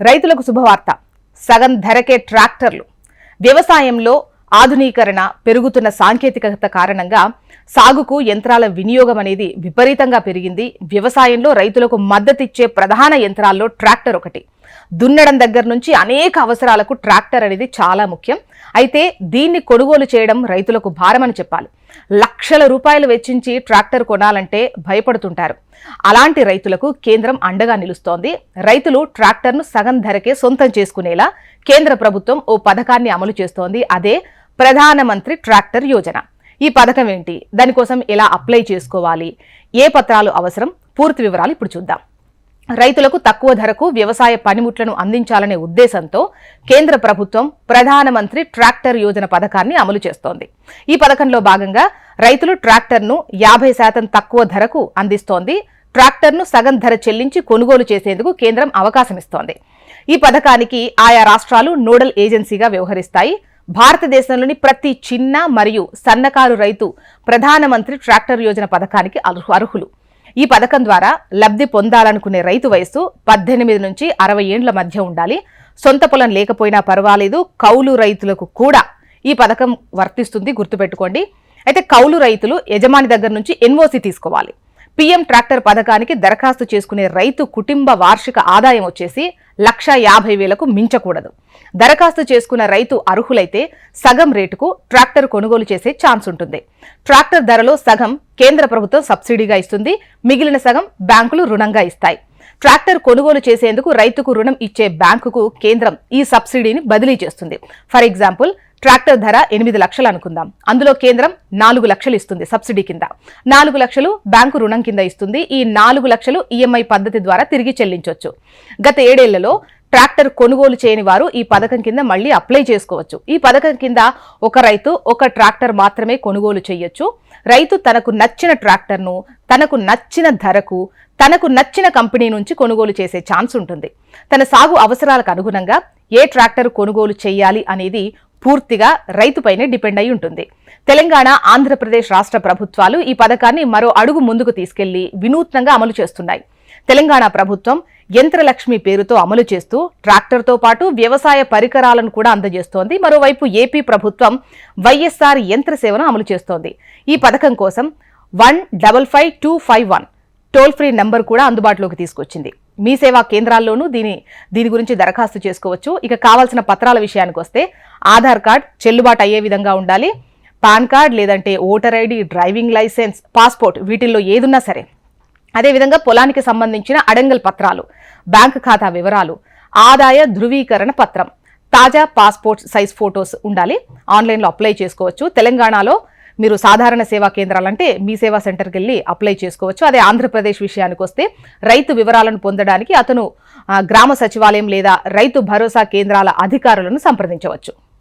రైతులకు శుభవార్త. సగం ధరకే ట్రాక్టర్లు. వ్యవసాయంలో ఆధునీకరణ, పెరుగుతున్న సాంకేతికత కారణంగా సాగుకు యంత్రాల వినియోగం అనేది విపరీతంగా పెరిగింది. వ్యవసాయంలో రైతులకు మద్దతిచ్చే ప్రధాన యంత్రాల్లో ట్రాక్టర్ ఒకటి. దున్నడం దగ్గర నుంచి అనేక అవసరాలకు ట్రాక్టర్ అనేది చాలా ముఖ్యం. అయితే దీన్ని కొనుగోలు చేయడం రైతులకు భారమని చెప్పాలి. లక్షల రూపాయలు వెచ్చించి ట్రాక్టర్ కొనాలంటే భయపడుతుంటారు. అలాంటి రైతులకు కేంద్రం అండగా నిలుస్తోంది. రైతులు ట్రాక్టర్ను సగం ధరకే సొంతం చేసుకునేలా కేంద్ర ప్రభుత్వం ఓ పథకాన్ని అమలు చేస్తోంది. అదే ప్రధానమంత్రి ట్రాక్టర్ యోజన. ఈ పథకం ఏంటి, దానికోసం ఎలా అప్లై చేసుకోవాలి, ఏ పత్రాలు అవసరం, పూర్తి వివరాలు ఇప్పుడు చూద్దాం. రైతులకు తక్కువ ధరకు వ్యవసాయ పనిముట్లను అందించాలనే ఉద్దేశంతో కేంద్ర ప్రభుత్వం ప్రధానమంత్రి ట్రాక్టర్ యోజన పథకాన్ని అమలు చేస్తోంది. ఈ పథకంలో భాగంగా రైతులు ట్రాక్టర్ను 50% తక్కువ ధరకు అందిస్తోంది. ట్రాక్టర్ను సగం ధర చెల్లించి కొనుగోలు చేసేందుకు కేంద్రం అవకాశం ఇస్తోంది. ఈ పథకానికి ఆయా రాష్ట్రాలు నోడల్ ఏజెన్సీగా వ్యవహరిస్తాయి. భారతదేశంలోని ప్రతి చిన్న మరియు సన్నకారు రైతు ప్రధానమంత్రి ట్రాక్టర్ యోజన పథకానికి అర్హులు. ఈ పథకం ద్వారా లబ్ధి పొందాలనుకునే రైతు వయసు 18 నుంచి 60 ఏండ్ల మధ్య ఉండాలి. సొంత పొలం లేకపోయినా పర్వాలేదు, కౌలు రైతులకు కూడా ఈ పథకం వర్తిస్తుంది, గుర్తుపెట్టుకోండి. అయితే కౌలు రైతులు యజమాని దగ్గర నుంచి ఎన్ఓసి తీసుకోవాలి. పీఎం ట్రాక్టర్ పథకానికి దరఖాస్తు చేసుకునే రైతు కుటుంబ వార్షిక ఆదాయం వచ్చేసి 1,50,000కు మించకూడదు. దరఖాస్తు చేసుకున్న రైతు అర్హులైతే సగం రేటుకు ట్రాక్టర్ కొనుగోలు చేసే ఛాన్స్ ఉంటుంది. ట్రాక్టర్ ధరలో సగం కేంద్ర ప్రభుత్వం సబ్సిడీగా ఇస్తుంది, మిగిలిన సగం బ్యాంకులు రుణంగా ఇస్తాయి. ట్రాక్టర్ కొనుగోలు చేసేందుకు రైతుకు రుణం ఇచ్చే బ్యాంకుకు కేంద్రం ఈ సబ్సిడీని బదిలీ చేస్తుంది. ఫర్ ఎగ్జాంపుల్, ట్రాక్టర్ ధర 8 లక్షలు అనుకుందాం. అందులో కేంద్రం 4 లక్షలు ఇస్తుంది సబ్సిడీ కింద. 4 లక్షలు బ్యాంకు రుణం కింద ఇస్తుంది. ఈ 4 లక్షలు ఈఎంఐ పద్ధతి ద్వారా తిరిగి చెల్లించవచ్చు. గత 7 ఏళ్లలో ట్రాక్టర్ కొనుగోలు చేయని వారు ఈ పథకం కింద మళ్లీ అప్లై చేసుకోవచ్చు. ఈ పథకం కింద ఒక రైతు ఒక ట్రాక్టర్ మాత్రమే కొనుగోలు చేయొచ్చు. రైతు తనకు నచ్చిన ట్రాక్టర్ను తనకు నచ్చిన ధరకు తనకు నచ్చిన కంపెనీ నుంచి కొనుగోలు చేసే ఛాన్స్ ఉంటుంది. తన సాగు అవసరాలకు అనుగుణంగా ఏ ట్రాక్టర్ కొనుగోలు చేయాలి అనేది పూర్తిగా రైతుపైనే డిపెండ్ అయి ఉంటుంది. తెలంగాణ, ఆంధ్రప్రదేశ్ రాష్ట్ర ప్రభుత్వాలు ఈ పథకాన్ని మరో అడుగు ముందుకు తీసుకెళ్లి వినూత్నంగా అమలు చేస్తున్నాయి. తెలంగాణ ప్రభుత్వం యంత్రలక్ష్మి పేరుతో అమలు చేస్తూ ట్రాక్టర్తో పాటు వ్యవసాయ పరికరాలను కూడా అందజేస్తోంది. మరోవైపు ఏపీ ప్రభుత్వం వైఎస్ఆర్ యంత్ర సేవను అమలు చేస్తోంది. ఈ పథకం కోసం 155251 టోల్ ఫ్రీ నంబర్ కూడా అందుబాటులోకి తీసుకొచ్చింది. మీ సేవా కేంద్రాల్లోనూ దీని గురించి దరఖాస్తు చేసుకోవచ్చు. ఇక కావాల్సిన పత్రాల విషయానికి వస్తే ఆధార్ కార్డ్ చెల్లుబాటు అయ్యే విధంగా ఉండాలి. పాన్ కార్డ్ లేదంటే voter ID, driving licence, passport వీటిల్లో ఏదున్నా సరే. అదేవిధంగా పొలానికి సంబంధించిన అడంగల్ పత్రాలు, బ్యాంకు ఖాతా వివరాలు, ఆదాయ ధృవీకరణ పత్రం, తాజా పాస్పోర్ట్ సైజ్ ఫోటోస్ ఉండాలి. ఆన్లైన్లో అప్లై చేసుకోవచ్చు. తెలంగాణలో మీరు సాధారణ సేవా కేంద్రాలంటే మీ సేవా సెంటర్కి వెళ్ళి అప్లై చేసుకోవచ్చు. అదే ఆంధ్రప్రదేశ్ విషయానికి వస్తే రైతు వివరాలను పొందడానికి అతను గ్రామ సచివాలయం లేదా రైతు భరోసా కేంద్రాల అధికారులను సంప్రదించవచ్చు.